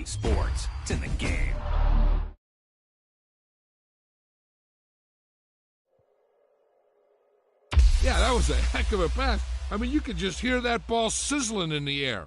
EA Sports. It's in the game. Yeah, that was a heck of a pass. I mean, you could just hear that ball sizzling in the air.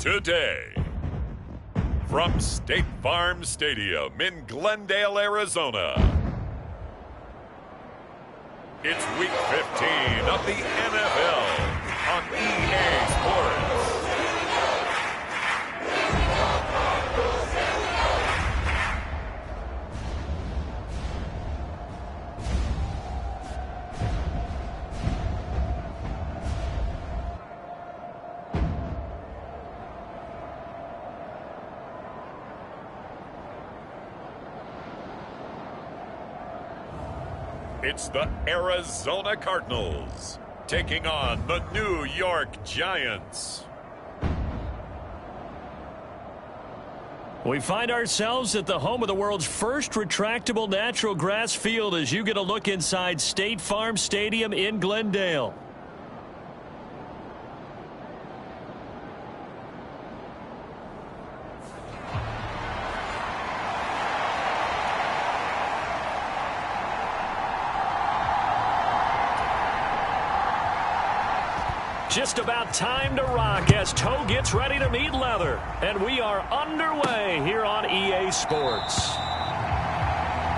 today. From State Farm Stadium in Glendale, Arizona, it's Week 15 of the NFL on EA Sports. It's the Arizona Cardinals taking on the New York Giants. We find ourselves at the home of the world's first retractable natural grass field as you get a look inside State Farm Stadium in Glendale. Just about time to rock as toe gets ready to meet leather. And we are underway here on EA Sports.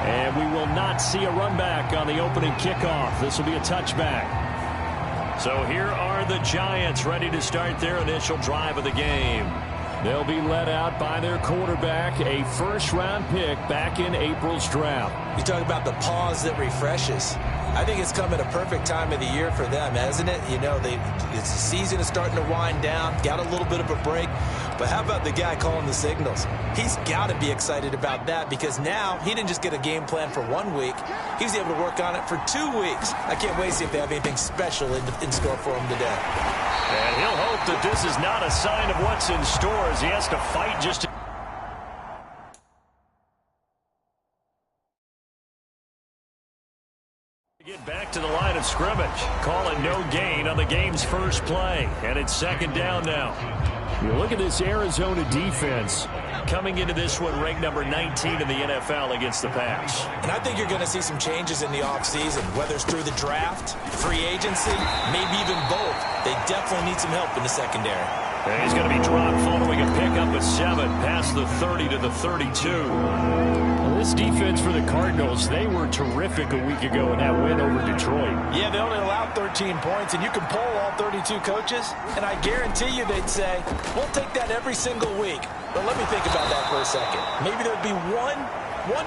And we will not see a run back on the opening kickoff. This will be a touchback. So here are the Giants ready to start their initial drive of the game. They'll be led out by their quarterback, a first-round pick back in April's draft. You talk about the pause that refreshes. I think it's come at a perfect time of the year for them, hasn't it? You know, the season is starting to wind down, got a little bit of a break. But how about the guy calling the signals? He's got to be excited about that because now he didn't just get a game plan for 1 week. He was able to work on it for 2 weeks. I can't wait to see if they have anything special in store for him today. And he'll hope that this is not a sign of what's in store as he has to fight just to get back to the line of scrimmage. Calling no gain on the game's first play. And it's second down now. You look at this Arizona defense coming into this one ranked number 19 in the NFL against the pass. And I think you're going to see some changes in the offseason, whether it's through the draft, free agency, maybe even both. They definitely need some help in the secondary. And he's going to be dropped following a pickup of 7 past the 30 to the 32. Well, this defense for the Cardinals, they were terrific a week ago in that win over Detroit. Yeah, they only allowed 13 points, and you can poll all 32 coaches, and I guarantee you they'd say, we'll take that every single week. But let me think about that for a second. Maybe there'd be one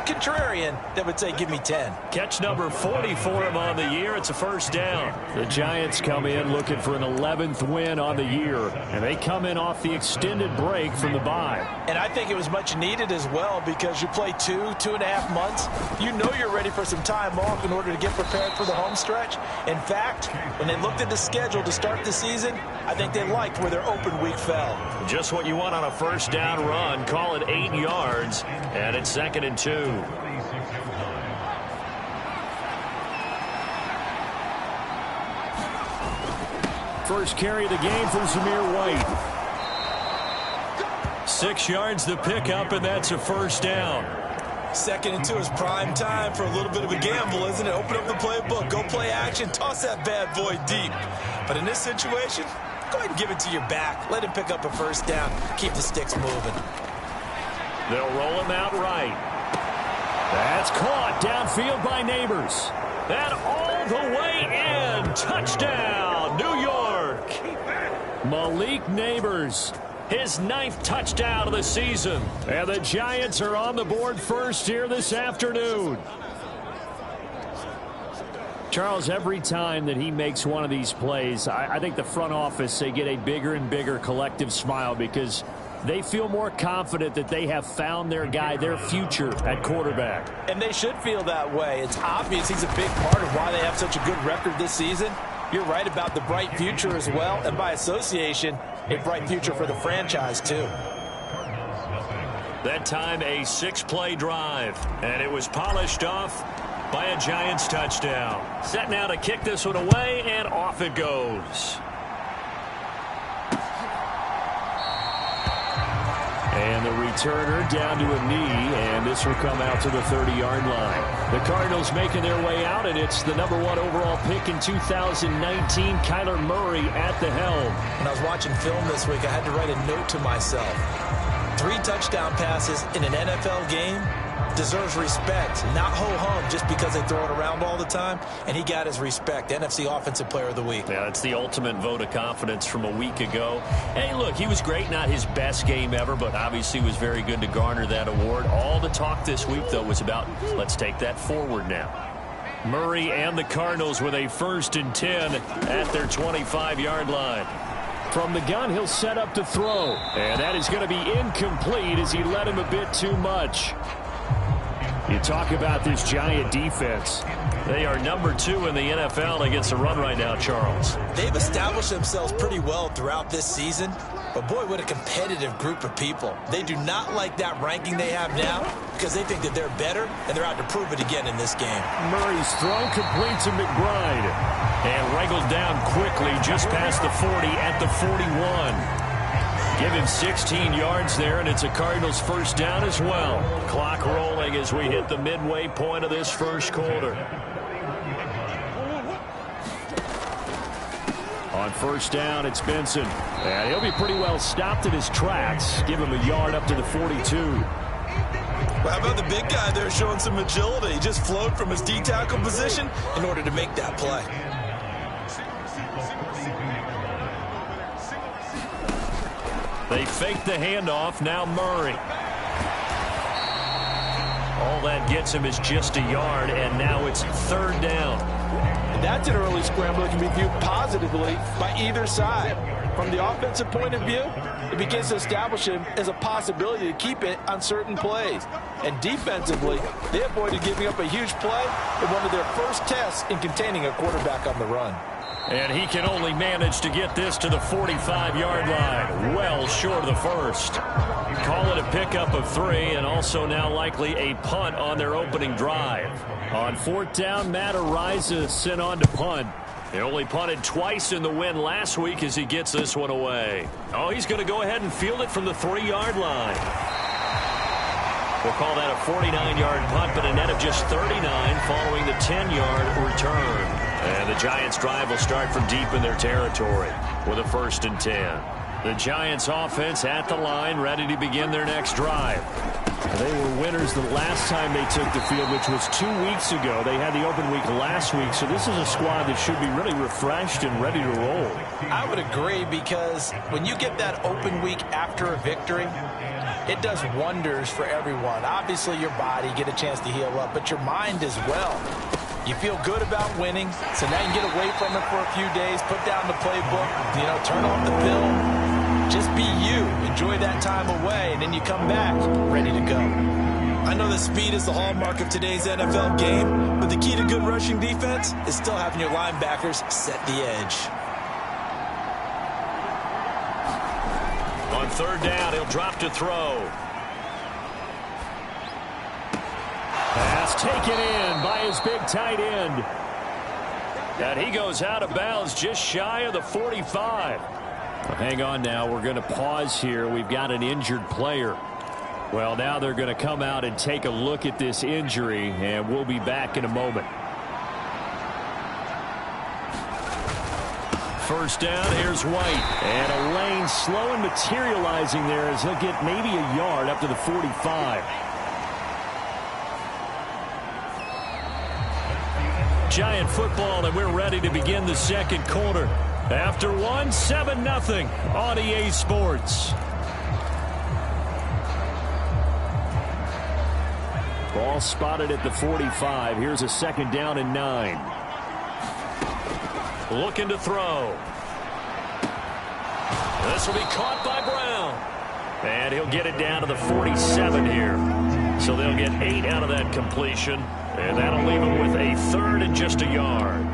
contrarian that would say, give me 10. Catch number 40 for him on the year. It's a first down. The Giants come in looking for an 11th win on the year, and they come in off the extended break from the bye. And I think it was much needed as well because you play 2.5 months. You know you're ready for some time off in order to get prepared for the home stretch. In fact, when they looked at the schedule to start the season, I think they liked where their open week fell. Just what you want on a first down run. Call it 8 yards, and it's 2nd and 2. First carry of the game from Zamir White. 6 yards the pickup, and that's a first down. 2nd and 2 is prime time for a little bit of a gamble, isn't it? Open up the playbook, go play action, toss that bad boy deep. But in this situation, go ahead and give it to your back. Let him pick up a first down. Keep the sticks moving. They'll roll him out right. That's caught downfield by Neighbors. And all the way in. Touchdown, New York. Malik Neighbors, his 9th touchdown of the season. And the Giants are on the board first here this afternoon. Charles, every time that he makes one of these plays, I think the front office, they get a bigger and bigger collective smile because they feel more confident that they have found their guy, their future at quarterback. And they should feel that way. It's obvious he's a big part of why they have such a good record this season. You're right about the bright future as well, and by association, a bright future for the franchise too. That time a 6-play drive, and it was polished off by a Giants touchdown. Set now to kick this one away, and off it goes. And the returner down to a knee, and this will come out to the 30-yard line. The Cardinals making their way out, and it's the #1 overall pick in 2019, Kyler Murray at the helm. When I was watching film this week, I had to write a note to myself. 3 touchdown passes in an NFL game deserves respect, not ho-hum just because they throw it around all the time, and he got his respect. NFC Offensive Player of the Week. Yeah, it's the ultimate vote of confidence from a week ago. Hey, look, he was great, not his best game ever, but obviously was very good to garner that award. All the talk this week, though, was about let's take that forward now. Murray and the Cardinals with a 1st and 10 at their 25-yard line. From the gun, he'll set up to throw, and that is going to be incomplete as he led him a bit too much. You talk about this Giant defense. They are #2 in the NFL against the run right now, Charles. They've established themselves pretty well throughout this season, but boy, what a competitive group of people. They do not like that ranking they have now because they think that they're better, and they're out to prove it again in this game. Murray's throw complete to McBride. And wrangled down quickly just past the 40 at the 41. Give him 16 yards there, and it's a Cardinals 1st down as well. Clock rolling as we hit the midway point of this 1st quarter. On 1st down, it's Benson. And he'll be pretty well stopped in his tracks. Give him a yard up to the 42. Well, how about the big guy there showing some agility? He just flowed from his D-tackle position in order to make that play. They fake the handoff. Now Murray. All that gets him is just a yard, and now it's 3rd down. And that's an early scramble that can be viewed positively by either side. From the offensive point of view, it begins to establish him as a possibility to keep it on certain plays. And defensively, they avoided giving up a huge play in one of their first tests in containing a quarterback on the run. And he can only manage to get this to the 45-yard line, well short of the 1st. Call it a pickup of 3, and also now likely a punt on their opening drive. On 4th down, Matt Araiza sent on to punt. He only punted twice in the win last week as he gets this one away. Oh, he's going to go ahead and field it from the 3-yard line. We'll call that a 49-yard punt, but a net of just 39 following the 10-yard return. And the Giants' drive will start from deep in their territory with a 1st and 10. The Giants' offense at the line, ready to begin their next drive. They were winners the last time they took the field, which was 2 weeks ago. They had the open week last week, so this is a squad that should be really refreshed and ready to roll. I would agree, because when you get that open week after a victory, it does wonders for everyone. Obviously, your body, get a chance to heal up, but your mind as well. You feel good about winning, so now you can get away from it for a few days, put down the playbook, turn off the pill. Just be you. Enjoy that time away, and then you come back ready to go. I know that speed is the hallmark of today's NFL game, but the key to good rushing defense is still having your linebackers set the edge. On 3rd down, he'll drop to throw. Pass taken in by his big tight end. And he goes out of bounds just shy of the 45. Hang on now. We're going to pause here. We've got an injured player. Well, now they're going to come out and take a look at this injury, and we'll be back in a moment. 1st down, here's White. And a lane slow and materializing there as he'll get maybe a yard up to the 45. Giant football, and we're ready to begin the 2nd quarter. After 1, 7-0 on EA Sports. Ball spotted at the 45. Here's a 2nd down and 9. Looking to throw. This will be caught by Brown. And he'll get it down to the 47 here. So they'll get 8 out of that completion. And that'll leave him with a 3rd and just a yard.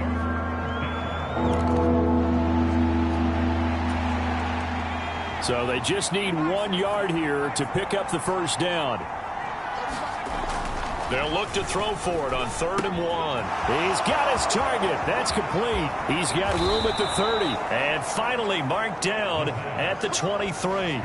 So they just need 1 yard here to pick up the 1st down. They'll look to throw for it on 3rd and 1. He's got his target. That's complete. He's got room at the 30. And finally marked down at the 23.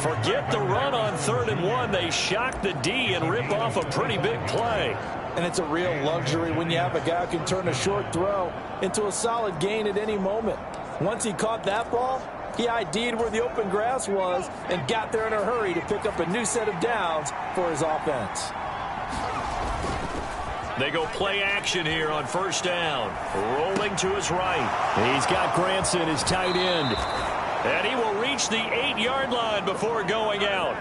Forget the run on 3rd and 1. They shock the D and rip off a pretty big play. And it's a real luxury when you have a guy who can turn a short throw into a solid gain at any moment. Once he caught that ball, he ID'd where the open grass was and got there in a hurry to pick up a new set of downs for his offense. They go play action here on 1st down. Rolling to his right. He's got Granson, his tight end. And he will reach the 8-yard line before going out.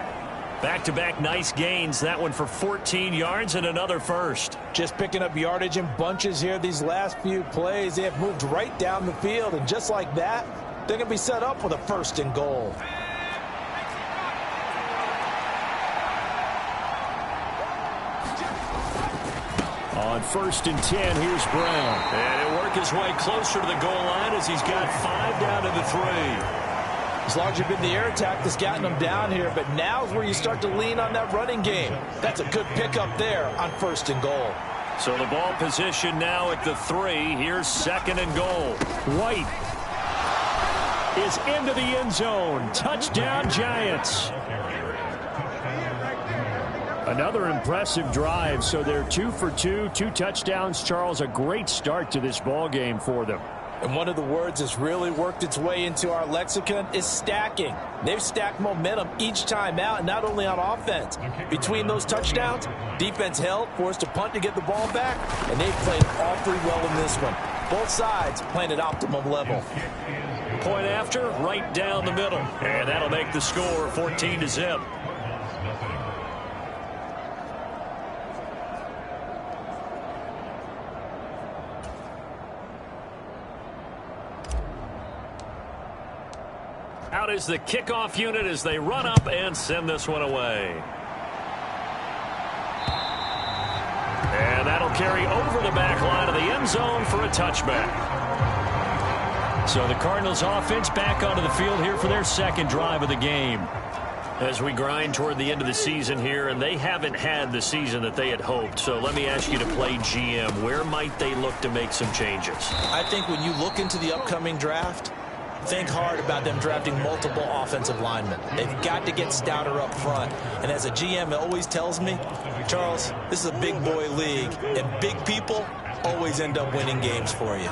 Back-to-back nice gains. That one for 14 yards and another first. Just picking up yardage in bunches here these last few plays. They have moved right down the field. And just like that, they're going to be set up with a 1st and goal. On 1st and 10, here's Brown. And he'll work his way closer to the goal line as he's got 5 down to the 3. As long as you've been the air attack that's gotten them down here, but now's where you start to lean on that running game. That's a good pickup there on 1st and goal. So the ball position now at the 3. Here's 2nd and goal. White is into the end zone. Touchdown, Giants. Another impressive drive, so they're 2 for 2, 2 touchdowns. Charles, a great start to this ball game for them. And one of the words that's really worked its way into our lexicon is stacking. They've stacked momentum each time out, not only on offense. Between those touchdowns, defense held, forced a punt to get the ball back, and they've played awfully well in this one. Both sides playing at optimum level. Point after, right down the middle. And that'll make the score 14-0. Out is the kickoff unit as they run up and send this one away. And that'll carry over the back line of the end zone for a touchback. So the Cardinals offense back onto the field here for their 2nd drive of the game. As we grind toward the end of the season here, and they haven't had the season that they had hoped. So let me ask you to play GM. Where might they look to make some changes? I think when you look into the upcoming draft, think hard about them drafting multiple offensive linemen. They've got to get stouter up front. And as a GM, it always tells me, Charles, this is a big boy league, and big people always end up winning games for you.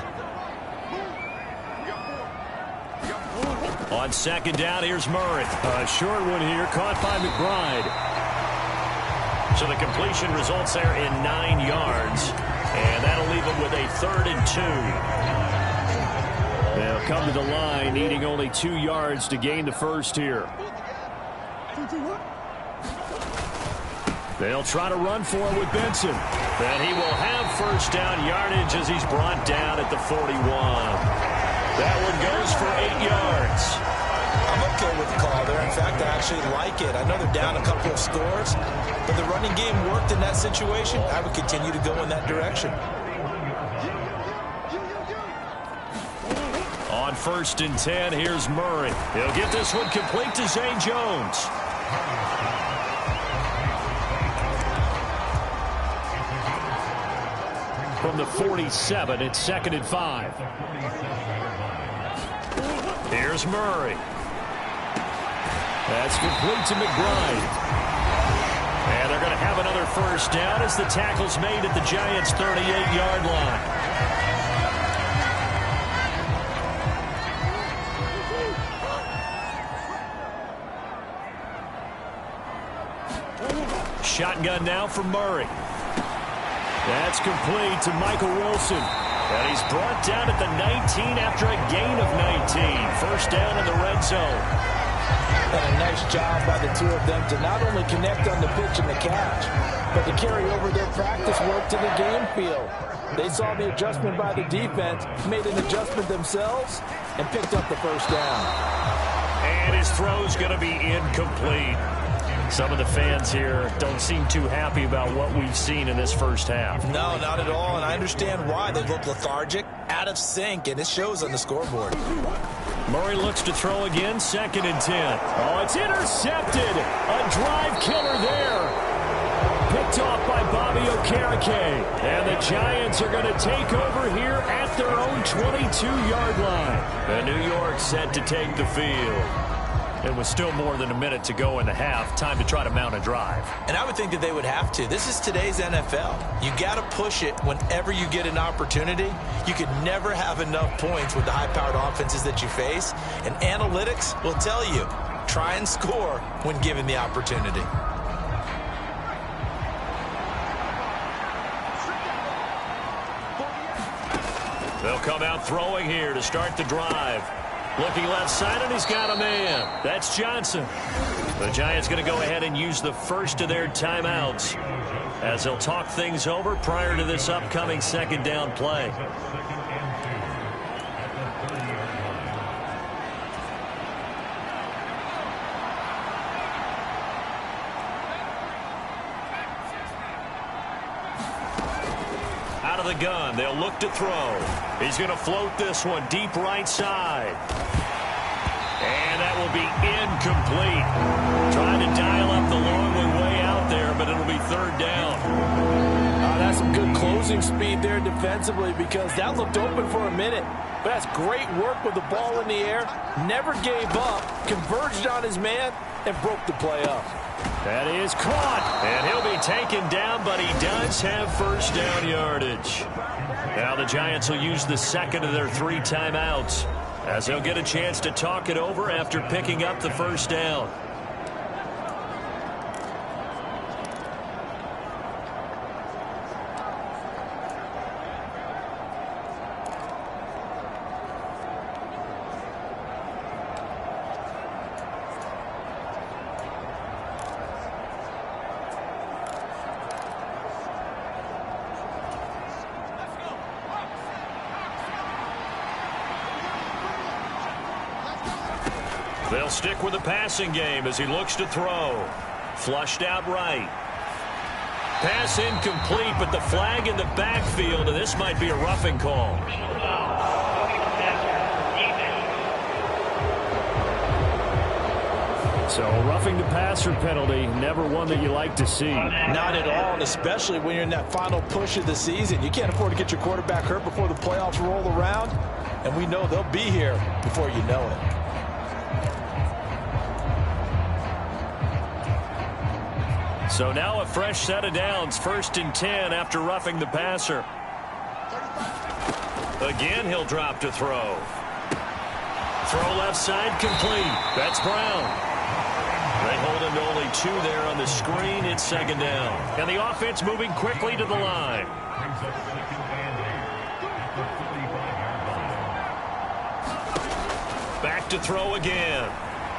On 2nd down, here's Murray. A short one here, caught by McBride. So the completion results there in 9 yards. And that'll leave them with a 3rd and 2. They'll come to the line, needing only 2 yards to gain the first here. They'll try to run for it with Benson. And he will have 1st down yardage as he's brought down at the 41. That one goes for 8 yards. I'm okay with the call there. In fact, I actually like it. I know they're down a couple of scores, but the running game worked in that situation. I would continue to go in that direction. On 1st and 10, here's Murray. He'll get this one complete to Zay Jones. From the 47, it's 2nd and 5. Here's Murray. That's complete to McBride. And they're going to have another 1st down as the tackle's made at the Giants' 38-yard line. Shotgun now for Murray. That's complete to Michael Wilson. And he's brought down at the 19 after a gain of 19. 1st down in the red zone. And a nice job by the two of them to not only connect on the pitch and the catch, but to carry over their practice work to the game field. They saw the adjustment by the defense, made an adjustment themselves, and picked up the 1st down. And his throw's going to be incomplete. Some of the fans here don't seem too happy about what we've seen in this 1st half. No, not at all, and I understand why. They look lethargic, out of sync, and it shows on the scoreboard. Murray looks to throw again, 2nd and 10. Oh, it's intercepted. A drive killer there. Picked picked off by Bobby Okereke. And the Giants are going to take over here at their own 22-yard line. And New York set to take the field. It was still more than a minute to go in the half. Time to try to mount a drive. And I would think that they would have to. This is today's NFL. You got to push it whenever you get an opportunity. You could never have enough points with the high-powered offenses that you face. And analytics will tell you, try and score when given the opportunity. They'll come out throwing here to start the drive. Looking left side, and he's got a man. That's Johnson. The Giants going to go ahead and use the first of their timeouts as they'll talk things over prior to this upcoming second down play. Out of the gun, they'll look to throw. He's going to float this one deep right side. And that will be incomplete. Trying to dial up the long one way out there, but it'll be third down. That's some good closing speed there defensively, because that looked open for a minute. But that's great work with the ball in the air. Never gave up, converged on his man, and broke the play up. That is caught, and he'll be taken down, but he does have first down yardage. Now the Giants will use the second of their 3 timeouts as they'll get a chance to talk it over after picking up the first down. They'll stick with the passing game as he looks to throw. Flushed out right. Pass incomplete, but the flag in the backfield, and this might be a roughing call. So a roughing the passer penalty, never one that you like to see. Not at all, and especially when you're in that final push of the season. You can't afford to get your quarterback hurt before the playoffs roll around, and we know they'll be here before you know it. So now a fresh set of downs, 1st and 10 after roughing the passer. Again, he'll drop to throw. Throw left side complete. That's Brown. They hold him to only 2 there on the screen. It's 2nd down. And the offense moving quickly to the line. Back to throw again.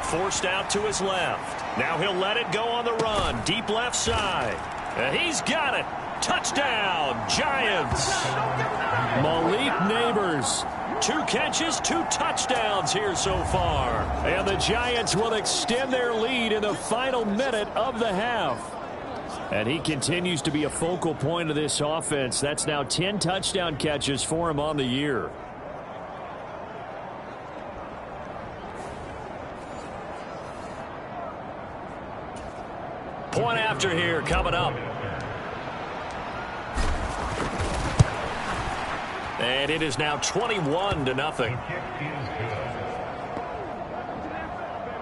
Forced out to his left. Now he'll let it go on the run. Deep left side. And he's got it. Touchdown, Giants. Malik Neighbors. 2 catches, 2 touchdowns here so far. And the Giants will extend their lead in the final minute of the half. And he continues to be a focal point of this offense. That's now 10 touchdown catches for him on the year. Point after here coming up. And it is now 21-0.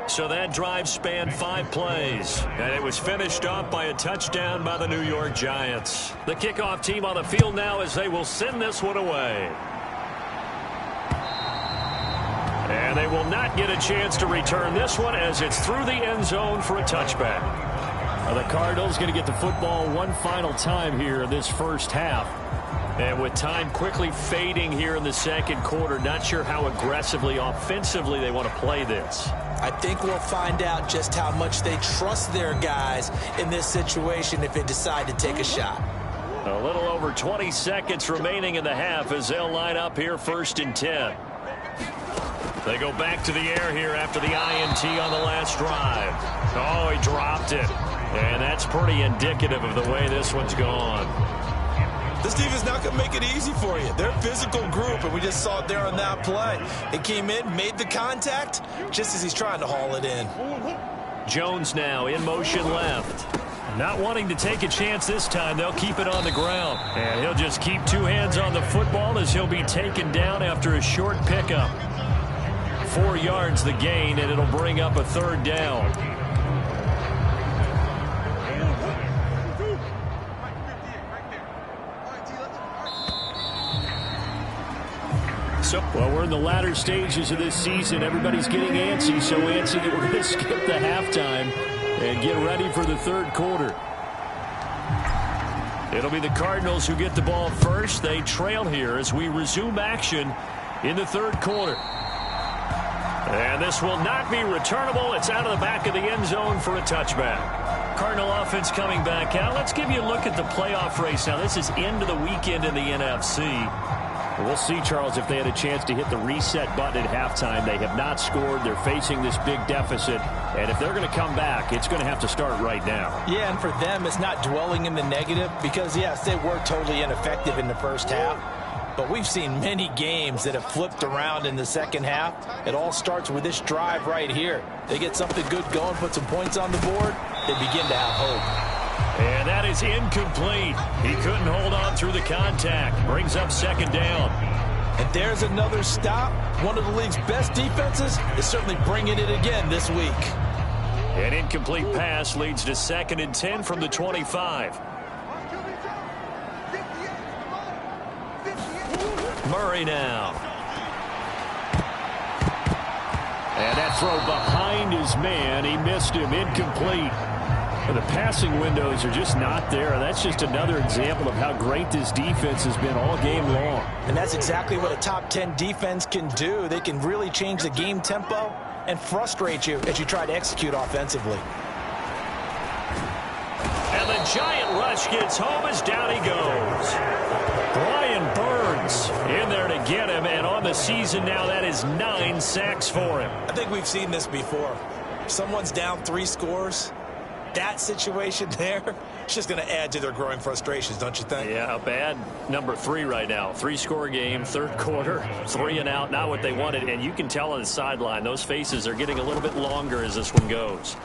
So that drive spanned 5 plays. And it was finished off by a touchdown by the New York Giants. The kickoff team on the field now as they will send this one away. And they will not get a chance to return this one as it's through the end zone for a touchback. The Cardinals going to get the football one final time here in this first half. And with time quickly fading here in the second quarter, not sure how aggressively, offensively they want to play this. I think we'll find out just how much they trust their guys in this situation if they decide to take a shot. A little over 20 seconds remaining in the half as they'll line up here 1st and 10. They go back to the air here after the INT on the last drive. Oh, he dropped it. And that's pretty indicative of the way this one's gone. This team is not going to make it easy for you. They're a physical group, and we just saw it there on that play. It came in, made the contact, just as he's trying to haul it in. Jones now in motion left. Not wanting to take a chance this time, they'll keep it on the ground. And he'll just keep two hands on the football as he'll be taken down after a short pickup. 4 yards the gain, and it'll bring up a third down. Well, we're in the latter stages of this season. Everybody's getting antsy, so antsy that we're going to skip the halftime and get ready for the third quarter. It'll be the Cardinals who get the ball first. They trail here as we resume action in the third quarter. And this will not be returnable. It's out of the back of the end zone for a touchback. Cardinal offense coming back out. Let's give you a look at the playoff race. Now, this is end of the weekend in the NFC. We'll see, Charles, if they had a chance to hit the reset button at halftime. They have not scored. They're facing this big deficit. And if they're going to come back, it's going to have to start right now. Yeah, and for them, it's not dwelling in the negative because, yes, they were totally ineffective in the first half. But we've seen many games that have flipped around in the second half. It all starts with this drive right here. They get something good going, put some points on the board, they begin to have hope. And that is incomplete. He couldn't hold on through the contact. Brings up second down. And there's another stop. One of the league's best defenses is certainly bringing it again this week. An incomplete pass leads to 2nd and 10 from the 25. Murray now. And that throw behind his man. He missed him. Incomplete. The passing windows are just not there. That's just another example of how great this defense has been all game long. And that's exactly what a top 10 defense can do. They can really change the game tempo and frustrate you as you try to execute offensively. And the giant rush gets home as down he goes. Brian Burns in there to get him, and on the season now that is 9 sacks for him. I think we've seen this before. If someone's down 3 scores, that situation there, it's just going to add to their growing frustrations, don't you think? Yeah, bad number 3 right now. 3-score game, third quarter, 3 and out, not what they wanted. And you can tell on the sideline, those faces are getting a little bit longer as this one goes.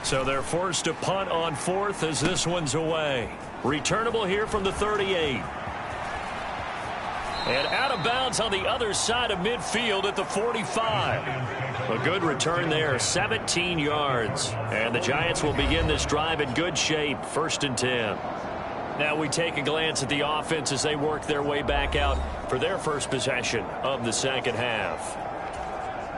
So they're forced to punt on 4th as this one's away. Returnable here from the 38. And out of bounds on the other side of midfield at the 45. A good return there, 17 yards. And the Giants will begin this drive in good shape, 1st and 10. Now we take a glance at the offense as they work their way back out for their first possession of the second half.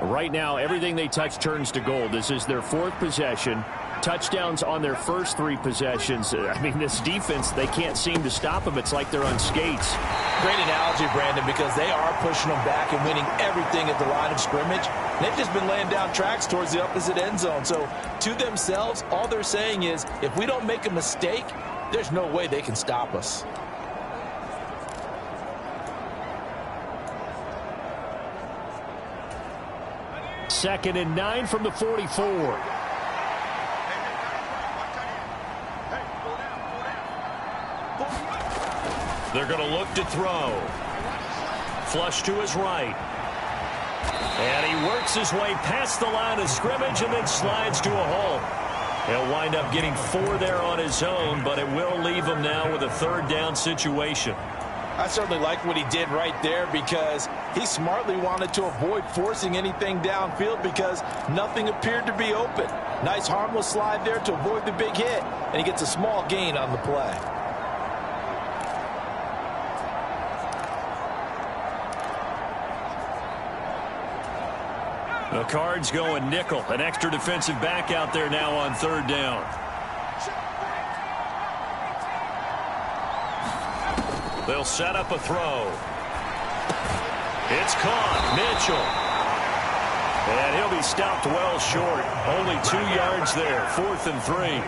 Right now, everything they touch turns to gold. This is their 4th possession. Touchdowns on their first 3 possessions. I mean, this defense, they can't seem to stop them. It's like they're on skates. Great analogy, Brandon, because they are pushing them back and winning everything at the line of scrimmage. And they've just been laying down tracks towards the opposite end zone. So to themselves, all they're saying is, if we don't make a mistake, there's no way they can stop us. Second and 9 from the 44. They're going to look to throw. Flush to his right. And he works his way past the line of scrimmage and then slides to a halt. He'll wind up getting 4 there on his own, but it will leave him now with a 3rd down situation. I certainly like what he did right there because he smartly wanted to avoid forcing anything downfield because nothing appeared to be open. Nice harmless slide there to avoid the big hit, and he gets a small gain on the play. The Cards going nickel. An extra defensive back out there now on 3rd down. They'll set up a throw. It's caught. Mitchell. And he'll be stopped well short. Only 2 yards there. 4th and 3.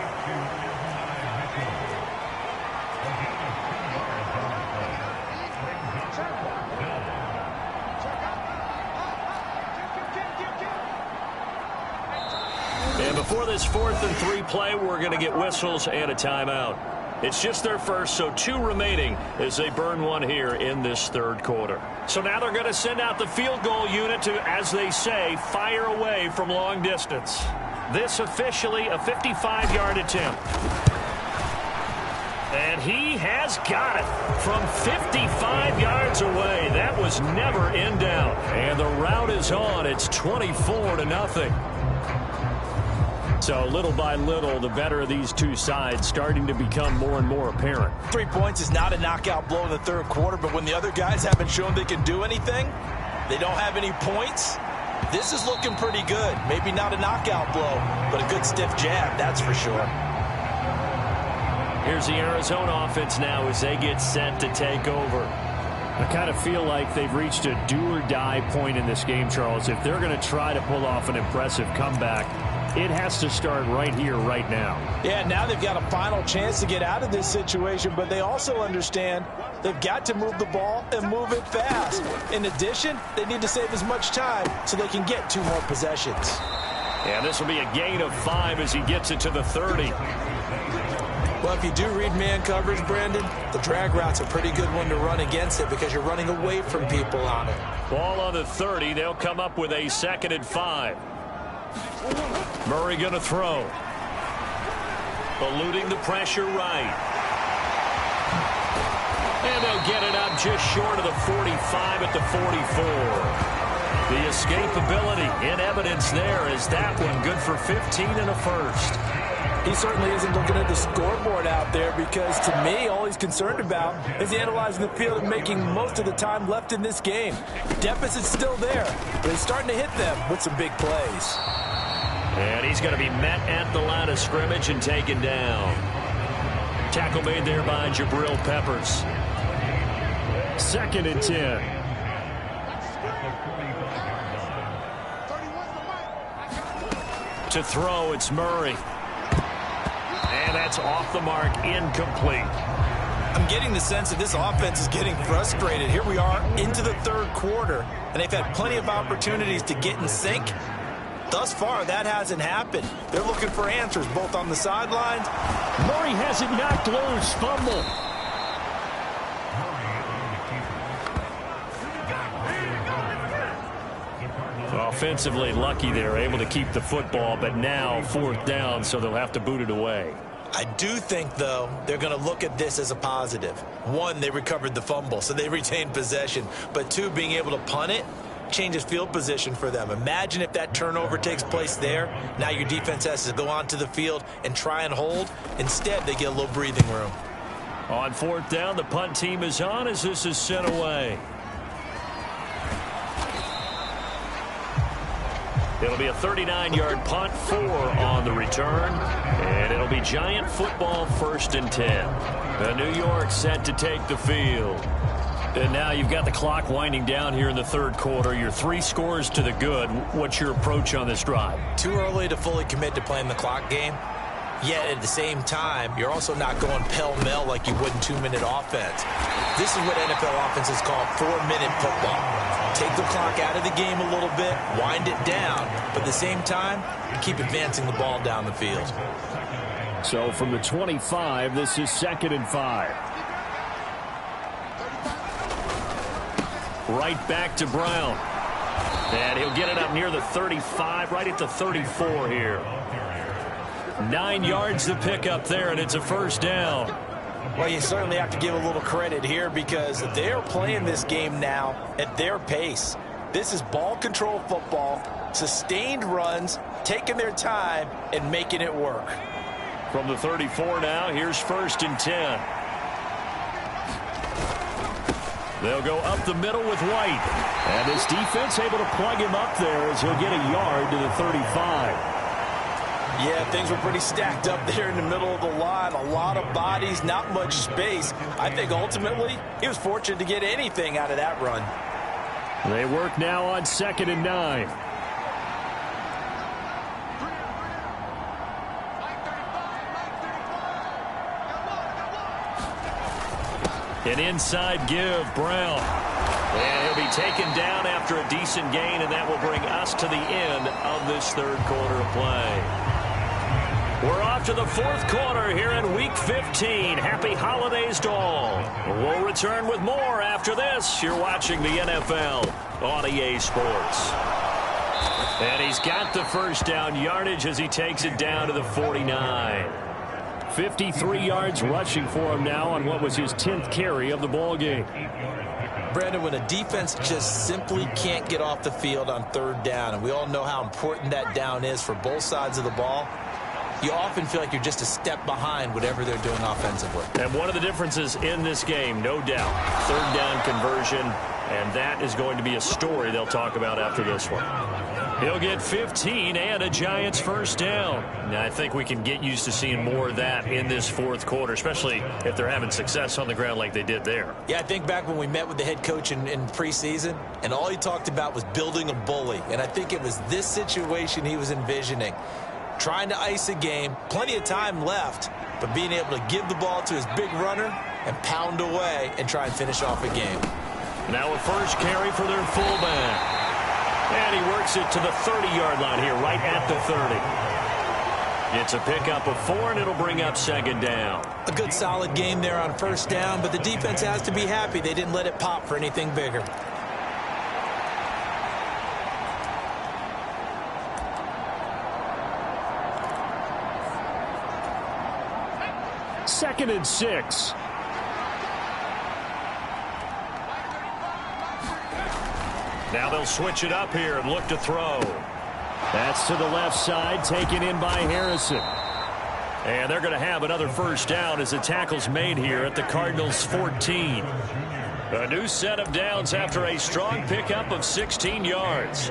And before this 4th and 3 play, we're going to get whistles and a timeout. It's just their first, so 2 remaining as they burn 1 here in this third quarter. So now they're going to send out the field goal unit to, as they say, fire away from long distance. This officially a 55-yard attempt. And he has got it from 55 yards away. That was never in doubt. And the route is on. It's 24-0. So little by little, the better of these two sides starting to become more and more apparent. 3 points is not a knockout blow in the third quarter, but when the other guys haven't shown they can do anything, they don't have any points, this is looking pretty good. Maybe not a knockout blow, but a good stiff jab, that's for sure. Here's the Arizona offense now as they get set to take over. I kind of feel like they've reached a do-or-die point in this game, Charles. If they're going to try to pull off an impressive comeback, it has to start right here, right now. Yeah, now they've got a final chance to get out of this situation, but they also understand they've got to move the ball and move it fast. In addition, they need to save as much time so they can get 2 more possessions. Yeah, this will be a gain of 5 as he gets it to the 30. Well, if you do read man coverage, Brandon, the drag route's a pretty good one to run against it because you're running away from people on it. Ball on the 30. They'll come up with a 2nd and 5. Murray going to throw. Eluding the pressure right. And they'll get it up just short of the 45 at the 44. The escapability in evidence there as that one good for 15 and a first. He certainly isn't looking at the scoreboard out there because, to me, all he's concerned about is analyzing the field and making most of the time left in this game. Deficit's still there, but he's starting to hit them with some big plays. And he's going to be met at the line of scrimmage and taken down. Tackle made there by Jabril Peppers. 2nd and 10. To throw, it's Murray. And that's off the mark, incomplete. I'm getting the sense that this offense is getting frustrated. Here we are into the third quarter, and they've had plenty of opportunities to get in sync. Thus far, that hasn't happened. They're looking for answers, both on the sidelines. Murray has it knocked loose, fumble. Offensively lucky they're able to keep the football, but now 4th down, so they'll have to boot it away. I do think, though, they're going to look at this as a positive. 1, they recovered the fumble, so they retained possession. But 2, being able to punt it changes field position for them. Imagine if that turnover takes place there. Now your defense has to go onto the field and try and hold. Instead, they get a little breathing room. On 4th down, the punt team is on as this is sent away. It'll be a 39-yard punt, 4 on the return, and it'll be Giant football 1st and 10. New York set to take the field. And now you've got the clock winding down here in the third quarter. You're 3 scores to the good. What's your approach on this drive? Too early to fully commit to playing the clock game. Yet at the same time, you're also not going pell-mell like you would in 2-minute offense. This is what NFL offenses call 4-minute football. Take the clock out of the game a little bit, wind it down, but at the same time, keep advancing the ball down the field. So from the 25, this is 2nd and 5. Right back to Brown. And he'll get it up near the 35, right at the 34 here. 9 yards to pick up there, and it's a 1st down. Well, you certainly have to give a little credit here because they're playing this game now at their pace. This is ball control football, sustained runs, taking their time, and making it work. From the 34 now, here's 1st and 10. They'll go up the middle with White. And this defense able to plug him up there as he'll get a yard to the 35. Yeah, things were pretty stacked up there in the middle of the line. A lot of bodies, not much space. I think ultimately he was fortunate to get anything out of that run. They work now on 2nd and 9. An inside give, Brown. And he'll be taken down after a decent gain, and that will bring us to the end of this third quarter of play. We're off to the 4th quarter here in Week 15. Happy holidays to all. We'll return with more after this. You're watching the NFL on EA Sports. And he's got the 1st down yardage as he takes it down to the 49. 53 yards rushing for him now on what was his 10th carry of the ball game. Brandon, when a defense just simply can't get off the field on third down, and we all know how important that down is for both sides of the ball, you often feel like you're just a step behind whatever they're doing offensively. And one of the differences in this game, no doubt, third down conversion, and that is going to be a story they'll talk about after this one. He'll get 15 and a Giants first down. Now, I think we can get used to seeing more of that in this fourth quarter, especially if they're having success on the ground like they did there. Yeah, I think back when we met with the head coach in preseason, and all he talked about was building a bully. And I think it was this situation he was envisioning. Trying to ice a game, plenty of time left, but being able to give the ball to his big runner and pound away and try and finish off a game. Now a first carry for their fullback. And he works it to the 30-yard line here, right at the 30. It's a pickup of 4, and it'll bring up second down. A good solid game there on first down, but the defense has to be happy they didn't let it pop for anything bigger. Second and 6. Now they'll switch it up here and look to throw. That's to the left side, taken in by Harrison. And they're going to have another first down as the tackle's made here at the Cardinals' 14. A new set of downs after a strong pickup of 16 yards.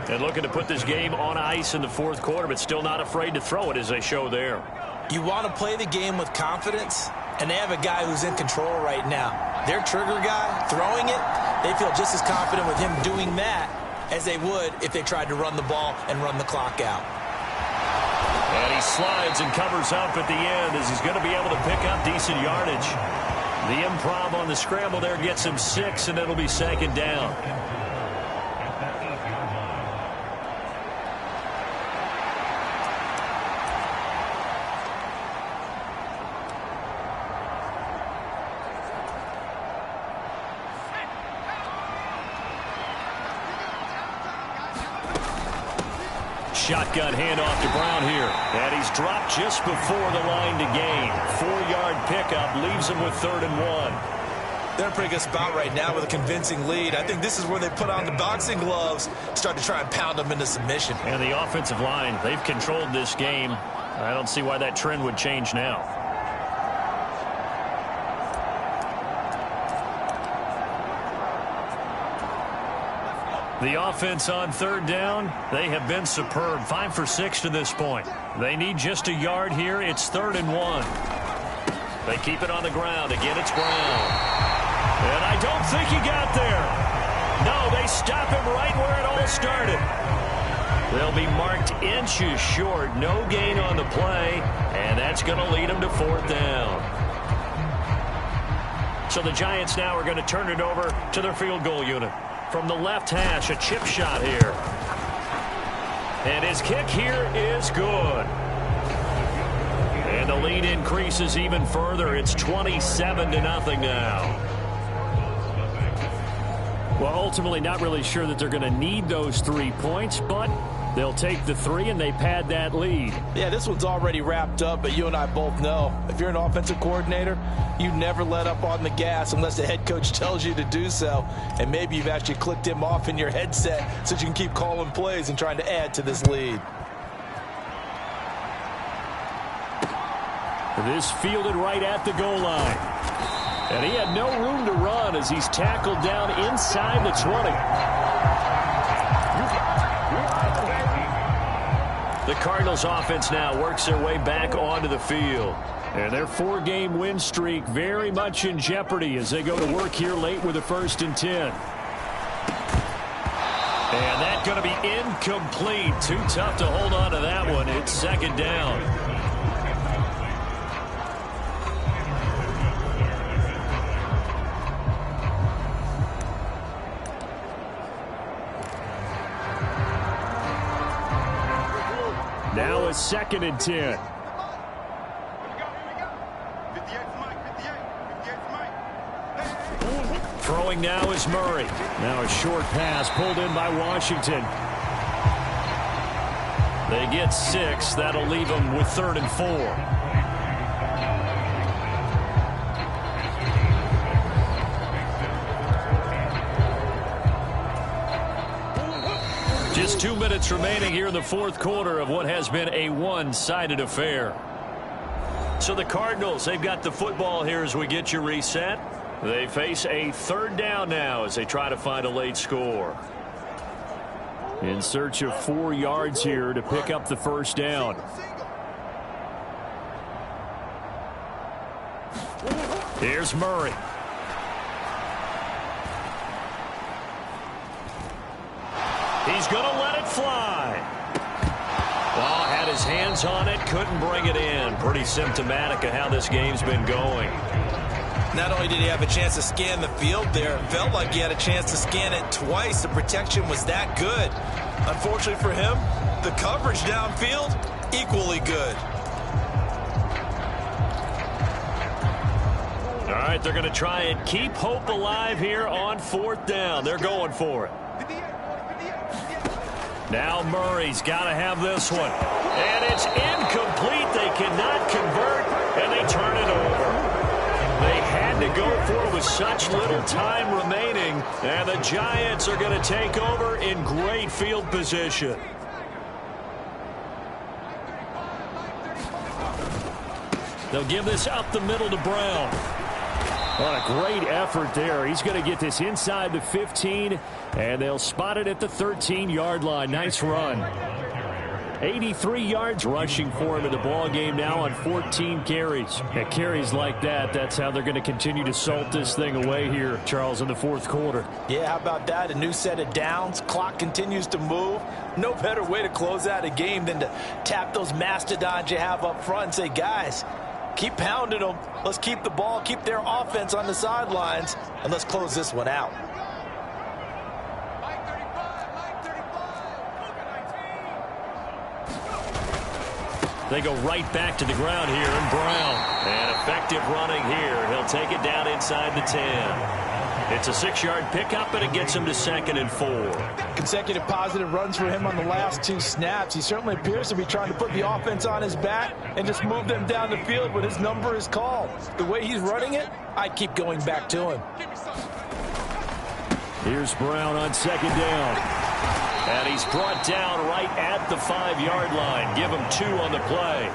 And looking to put this game on ice in the fourth quarter, but still not afraid to throw it as they show there. You want to play the game with confidence, and they have a guy who's in control right now. Their trigger guy, throwing it, they feel just as confident with him doing that as they would if they tried to run the ball and run the clock out. And he slides and covers up at the end as he's going to be able to pick up decent yardage. The improv on the scramble there gets him 6, and it'll be second down. Shotgun handoff to Brown here. And he's dropped just before the line to gain. 4-yard pickup leaves him with 3rd and 1. They're in a pretty good spot right now with a convincing lead. I think this is where they put on the boxing gloves, start to try and pound them into submission. And the offensive line, they've controlled this game. I don't see why that trend would change now. The offense on third down, they have been superb. 5 for 6 to this point. They need just a yard here. It's 3rd and 1. They keep it on the ground. Again, it's Brown. And I don't think he got there. No, they stop him right where it all started. They'll be marked inches short. No gain on the play, and that's going to lead them to 4th down. So the Giants now are going to turn it over to their field goal unit. From the left hash, a chip shot here. And his kick here is good. And the lead increases even further. It's 27-0 now. Well, ultimately not really sure that they're going to need those 3 points, but they'll take the 3 and they pad that lead. Yeah, this one's already wrapped up, but you and I both know if you're an offensive coordinator, you never let up on the gas unless the head coach tells you to do so. And maybe you've actually clicked him off in your headset so you can keep calling plays and trying to add to this lead. This fielded right at the goal line. And he had no room to run as he's tackled down inside the 20. The Cardinals offense now works their way back onto the field. And their 4-game win streak very much in jeopardy as they go to work here late with a 1st and 10. And that's going to be incomplete. Too tough to hold on to that one. It's second down. Now a 2nd and 10. Throwing now is Murray. Now a short pass pulled in by Washington. They get 6. That'll leave them with 3rd and 4. Just 2 minutes remaining here in the fourth quarter of what has been a one-sided affair. So the Cardinals, they've got the football here as we get you reset. They face a third down now as they try to find a late score. In search of 4 yards here to pick up the first down. Here's Murray. He's going to let it fly. Well, had his hands on it, couldn't bring it in. Pretty symptomatic of how this game's been going. Not only did he have a chance to scan the field there, it felt like he had a chance to scan it twice. The protection was that good. Unfortunately for him, the coverage downfield, equally good. All right, they're going to try and keep hope alive here on fourth down. They're going for it. Now Murray's got to have this one. And it's incomplete. They cannot convert, and they turn it over. They had to go for it with such little time remaining, and the Giants are going to take over in great field position. They'll give this up the middle to Brown. What a great effort there. He's going to get this inside the 15, and they'll spot it at the 13-yard line. Nice run. 83 yards rushing for him in the ball game now on 14 carries. At carries like that, that's how they're going to continue to salt this thing away here, Charles, in the fourth quarter. Yeah, how about that? A new set of downs. Clock continues to move. No better way to close out a game than to tap those mastodons you have up front and say, guys, keep pounding them. Let's keep the ball, keep their offense on the sidelines, and let's close this one out. They go right back to the ground here, and Brown. And effective running here. He'll take it down inside the 10. It's a 6-yard pickup, and it gets him to 2nd and 4. Consecutive positive runs for him on the last 2 snaps. He certainly appears to be trying to put the offense on his back and just move them down the field when his number is called. The way he's running it, I keep going back to him. Here's Brown on 2nd down. And he's brought down right at the 5-yard line. Give him 2 on the play.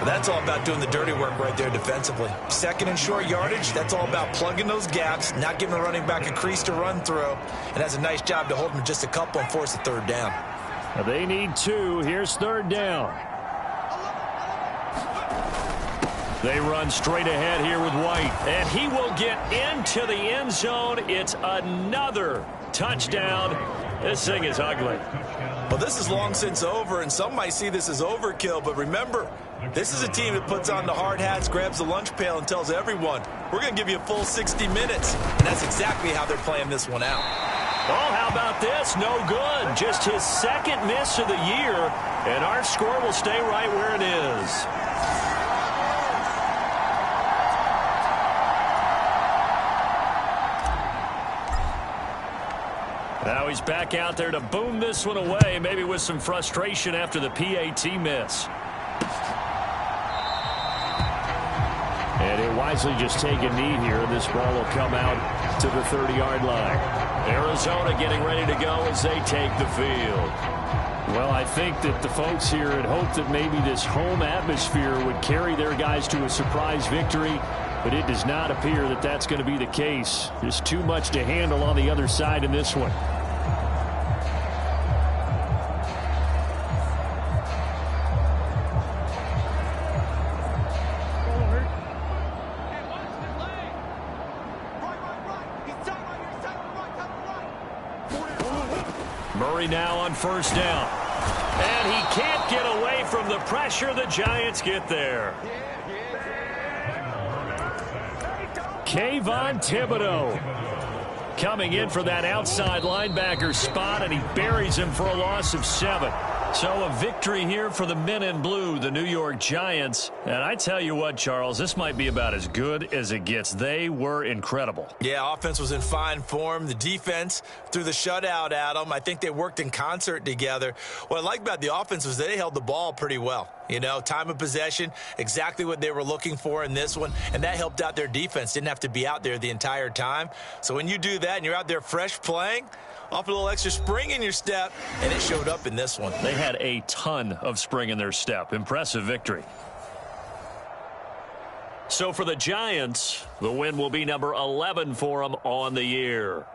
That's all about doing the dirty work right there defensively. 2nd and short yardage, that's all about plugging those gaps, not giving the running back a crease to run through, and has a nice job to hold him just a couple and force a 3rd down. They need 2. Here's 3rd down. They run straight ahead here with White, and he will get into the end zone. It's another touchdown. This thing is ugly. Well, this is long since over, and some might see this as overkill, but remember, this is a team that puts on the hard hats, grabs the lunch pail, and tells everyone, we're going to give you a full 60 minutes, and that's exactly how they're playing this one out. Oh, how about this? No good. Just his 2nd miss of the year, and our score will stay right where it is. Now he's back out there to boom this one away, maybe with some frustration after the PAT miss. And he'll wisely just take a knee here, and this ball will come out to the 30-yard line. Arizona getting ready to go as they take the field. Well, I think that the folks here had hoped that maybe this home atmosphere would carry their guys to a surprise victory, but it does not appear that that's going to be the case. There's too much to handle on the other side in this one. Murray now on 1st down. And he can't get away from the pressure. The Giants get there. Kayvon Thibodeau coming in for that outside linebacker spot, and he buries him for a loss of 7. So a victory here for the men in blue, the New York Giants. And I tell you what, Charles, this might be about as good as it gets. They were incredible. Yeah, offense was in fine form. The defense threw the shutout at them. I think they worked in concert together. What I like about the offense was they held the ball pretty well. You know, time of possession, exactly what they were looking for in this one, and that helped out their defense. Didn't have to be out there the entire time. So when you do that and you're out there fresh playing, off a little extra spring in your step, and it showed up in this one. They had a ton of spring in their step. Impressive victory. So for the Giants, the win will be number 11 for them on the year.